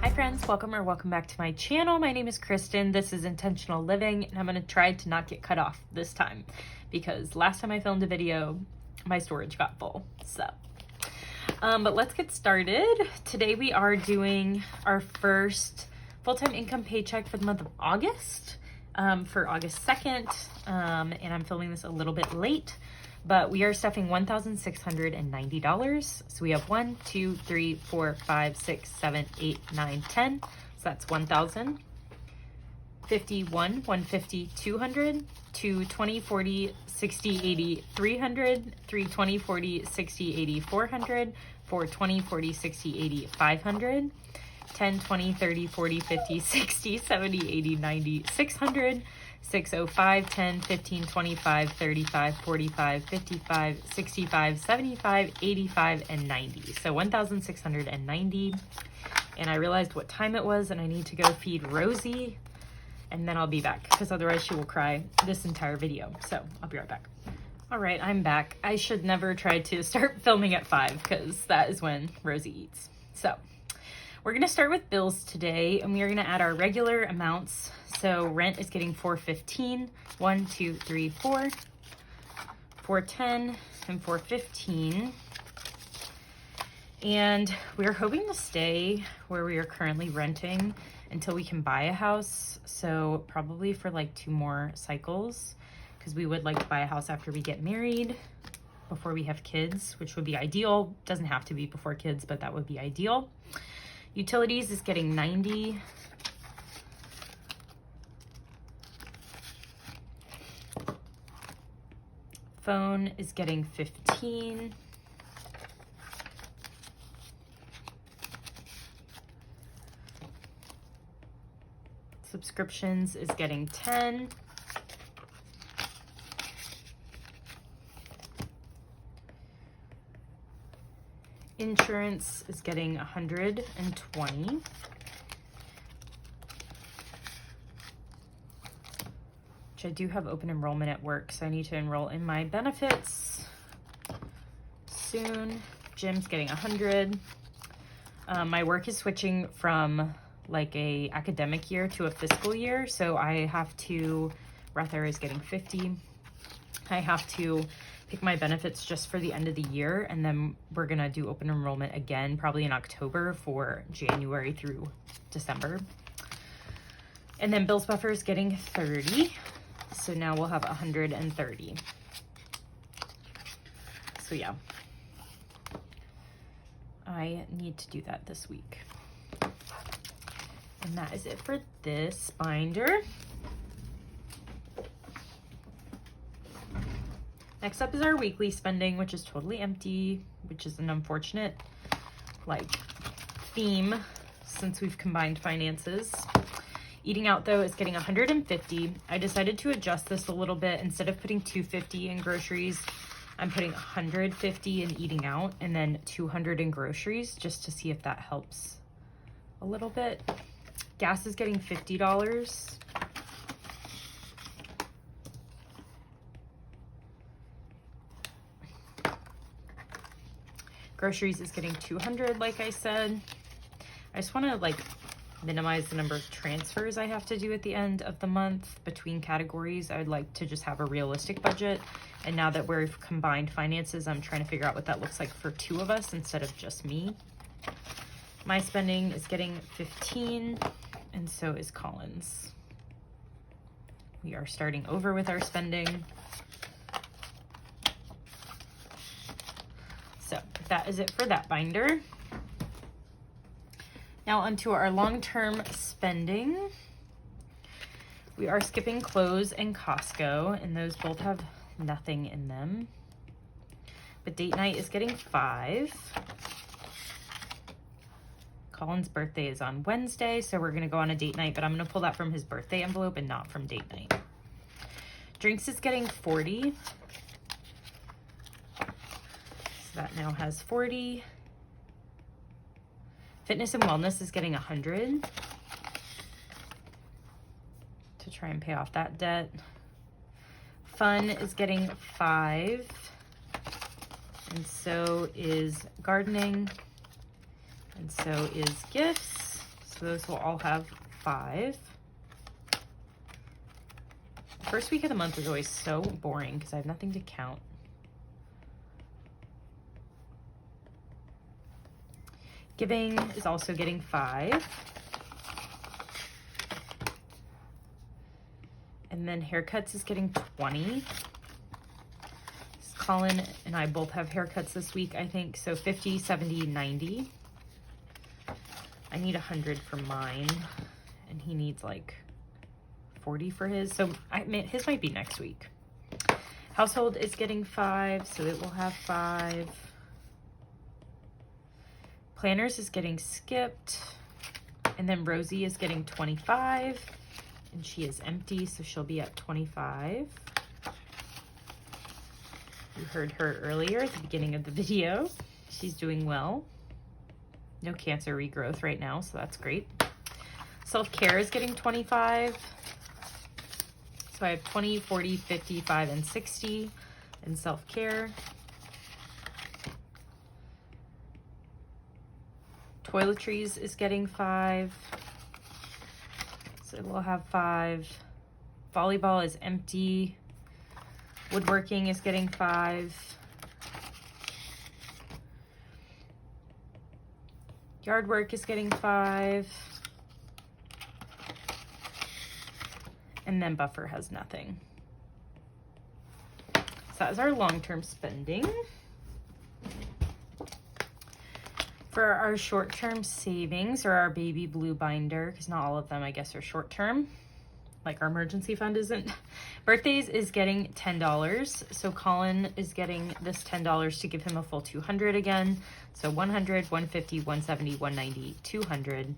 Hi friends, welcome back to my channel. My name is Kristen. This is Intentional Living, and I'm going to try to not get cut off this time because last time I filmed a video, my storage got full. But let's get started. Today we are doing our first full-time income paycheck for the month of August, for August 2nd, and I'm filming this a little bit late, but we are stuffing $1,690. So we have 1, 2, 3, 4, 5, 6, 7, 8, 9, 10. So that's 1,000. 51, 150, 200, 2, 20, 40, 60, 80, 300, 3, 20, 40, 60, 80, 400, 4, 20, 40, 60, 80, 500, 10, 20, 30, 40, 50, 60, 70, 80, 90, 600, 605, 10, 15, 25, 35, 45, 55, 65, 75, 85, and 90. So 1,690. And I realized what time it was and I need to go feed Rosie, and then I'll be back because otherwise she will cry this entire video. So I'll be right back. All right, I'm back. I should never try to start filming at 5 because that is when Rosie eats. So we're gonna start with bills today, and we are gonna add our regular amounts. So rent is getting $415, 1, 2, 3, 4, $410, and $415. And we're hoping to stay where we are currently renting until we can buy a house. So probably for like 2 more cycles, because we would like to buy a house after we get married, before we have kids, which would be ideal. Doesn't have to be before kids, but that would be ideal. Utilities is getting $90. Phone is getting $15. Subscriptions is getting $10. Insurance is getting $120. Which I do have open enrollment at work, so I need to enroll in my benefits soon. Gym's getting $100. My work is switching from like a academic year to a fiscal year, so I have to, Rether is getting $50. I have to pick my benefits just for the end of the year, and then we're gonna do open enrollment again, probably in October for January through December. And then bills buffer is getting 30. So now we'll have 130. So yeah, I need to do that this week. And that is it for this binder. Next up is our weekly spending, which is totally empty, which is an unfortunate like theme since we've combined finances. Eating out though is getting $150. I decided to adjust this a little bit. Instead of putting $250 in groceries, I'm putting $150 in eating out and then $200 in groceries, just to see if that helps a little bit. Gas is getting $50. Groceries is getting $200, like I said. I just want to like minimize the number of transfers I have to do at the end of the month between categories. I would like to just have a realistic budget. And now that we've combined finances, I'm trying to figure out what that looks like for 2 of us instead of just me. My spending is getting $15, and so is Colin's. We are starting over with our spending. So that is it for that binder. Now onto our long-term spending. We are skipping clothes and Costco, and those both have nothing in them. But date night is getting $5. Colin's birthday is on Wednesday, so we're gonna go on a date night, but I'm gonna pull that from his birthday envelope and not from date night. Drinks is getting $40. So that now has $40. Fitness and wellness is getting $100 to try and pay off that debt. Fun is getting $5. And so is gardening. And so is gifts. So those will all have 5. The first week of the month is always so boring because I have nothing to count. Giving is also getting 5. And then haircuts is getting 20. Colin and I both have haircuts this week, I think. So 50, 70, 90. I need 100 for mine. And he needs like 40 for his. So his might be next week. Household is getting 5, so it will have 5. Planners is getting skipped. And then Rosie is getting 25. And she is empty, so she'll be at 25. You heard her earlier at the beginning of the video. She's doing well. No cancer regrowth right now, so that's great. Self-care is getting 25. So I have 20, 40, 55, and 60 in self-care. Toiletries is getting 5. So we'll have 5. Volleyball is empty. Woodworking is getting 5. Yard work is getting 5. And then buffer has nothing. So that is our long-term spending. For our short-term savings, or our baby blue binder, because not all of them, I guess, are short-term, like our emergency fund isn't. Birthdays is getting $10. So Colin is getting this $10 to give him a full 200 again. So 100, 150, 170, 190, 200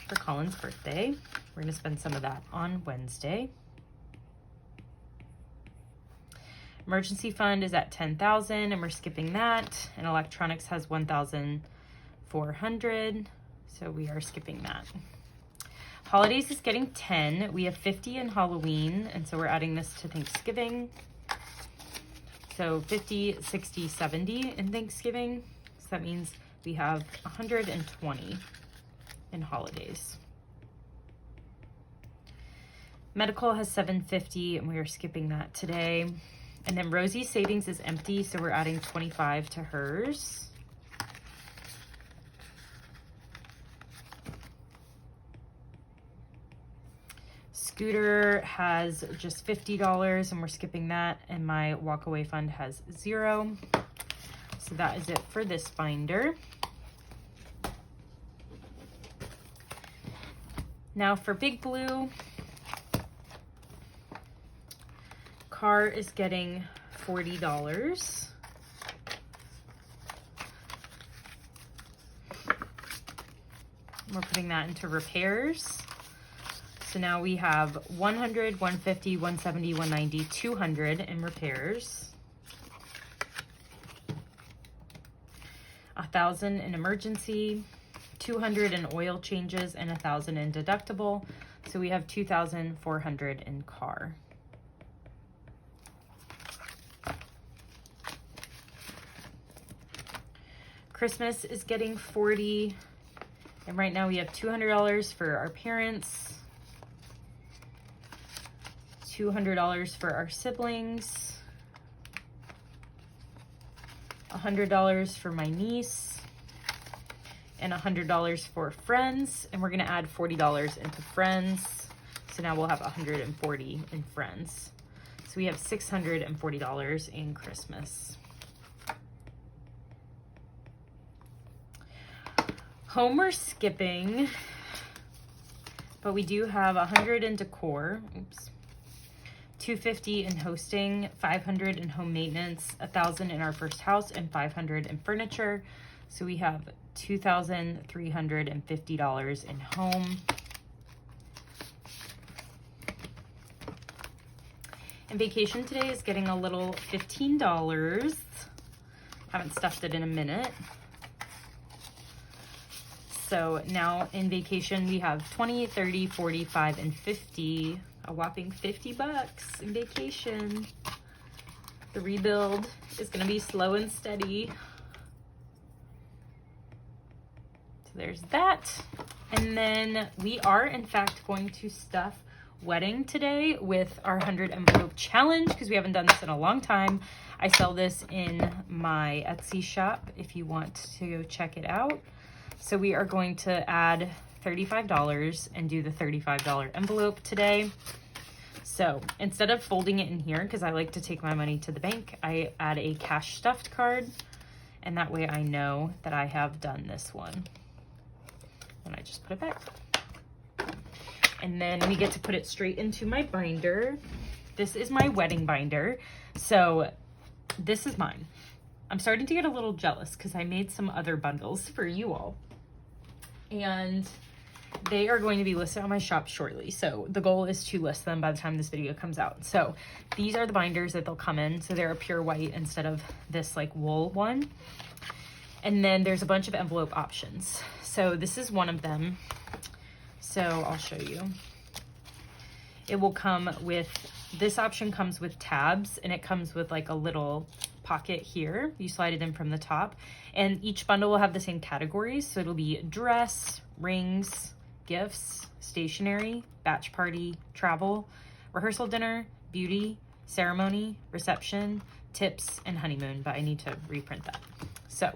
for Colin's birthday. We're going to spend some of that on Wednesday. Emergency fund is at 10,000 and we're skipping that. And electronics has 1,400. So we are skipping that. Holidays is getting 10. We have 50 in Halloween, and so we're adding this to Thanksgiving. So 50, 60, 70 in Thanksgiving. So that means we have 120 in holidays. Medical has 750, and we are skipping that today. And then Rosie's savings is empty, so we're adding 25 to hers. Scooter has just $50 and we're skipping that, and my walkaway fund has 0. So that is it for this binder. Now for Big Blue, car is getting $40. We're putting that into repairs. So now we have 100, 150, 170, 190, 200 in repairs. 1,000 in emergency, 200 in oil changes, and 1,000 in deductible. So we have 2,400 in car. Christmas is getting 40. And right now we have $200 for our parents. $200 for our siblings, $100 for my niece, and $100 for friends. And we're gonna add $40 into friends. So now we'll have 140 in friends. So we have $640 in Christmas. Home we're skipping, but we do have 100 in decor. Oops. 250 in hosting, 500 in home maintenance, 1,000 in our first house, and 500 in furniture. So we have $2,350 in home. And vacation today is getting a little $15. Haven't stuffed it in a minute. So now in vacation, we have 20, 30, 45, and 50. A whopping $50 in vacation. The rebuild is gonna be slow and steady. So there's that. And then we are in fact going to stuff wedding today with our 100 envelope challenge because we haven't done this in a long time. I sell this in my Etsy shop if you want to go check it out. So we are going to add $35 and do the $35 envelope today. So instead of folding it in here, because I like to take my money to the bank, I add a cash stuffed card, and that way I know that I have done this one. And I just put it back. And then we get to put it straight into my binder. This is my wedding binder. So this is mine. I'm starting to get a little jealous because I made some other bundles for you all. And they are going to be listed on my shop shortly. So the goal is to list them by the time this video comes out. So these are the binders that they'll come in. So they're a pure white instead of this like wool one. And then there's a bunch of envelope options. So this is one of them. So I'll show you. It will come with, this option comes with tabs, and it comes with like a little pocket here. You slide it in from the top, and each bundle will have the same categories. So it'll be dress, rings, gifts, stationery, batch party, travel, rehearsal dinner, beauty, ceremony, reception, tips, and honeymoon, but I need to reprint that. So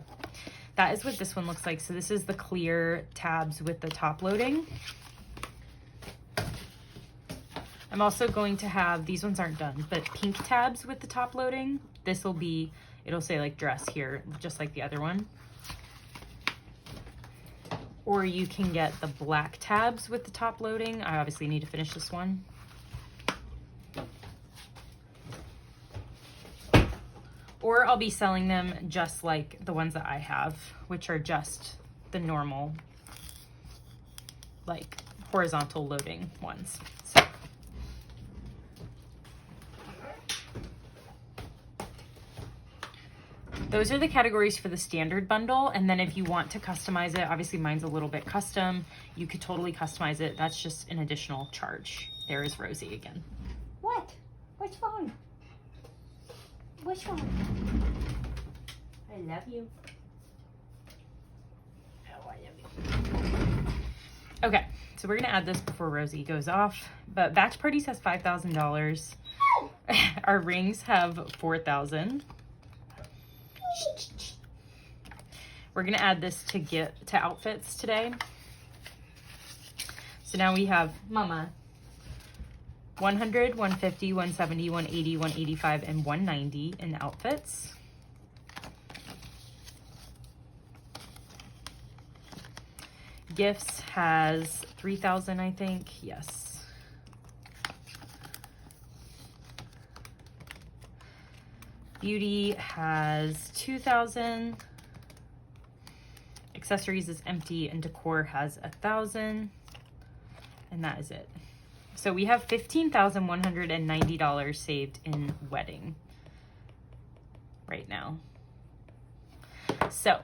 that is what this one looks like. So this is the clear tabs with the top loading. I'm also going to have, these ones aren't done, but pink tabs with the top loading. This will be, it'll say like dress here, just like the other one. Or you can get the black tabs with the top loading. I obviously need to finish this one. Or I'll be selling them just like the ones that I have, which are just the normal, like horizontal loading ones. So those are the categories for the standard bundle. And then if you want to customize it, obviously mine's a little bit custom. You could totally customize it. That's just an additional charge. There is Rosie again. What? What's wrong? What's wrong? I love you. Oh, I love you. Okay, so we're gonna add this before Rosie goes off. But batch parties has $5,000. Our rings have $4,000. We're gonna add this to outfits today. So now we have Mama 100, 150, 170, 180, 185, and 190 in outfits. Gifts has 3,000, I think. Yes. Beauty has 2,000. Accessories is empty, and decor has 1,000. And that is it. So we have $15,190 saved in wedding right now. So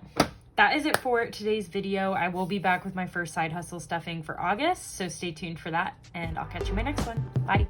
that is it for today's video. I will be back with my first side hustle stuffing for August, so stay tuned for that, and I'll catch you in my next one. Bye.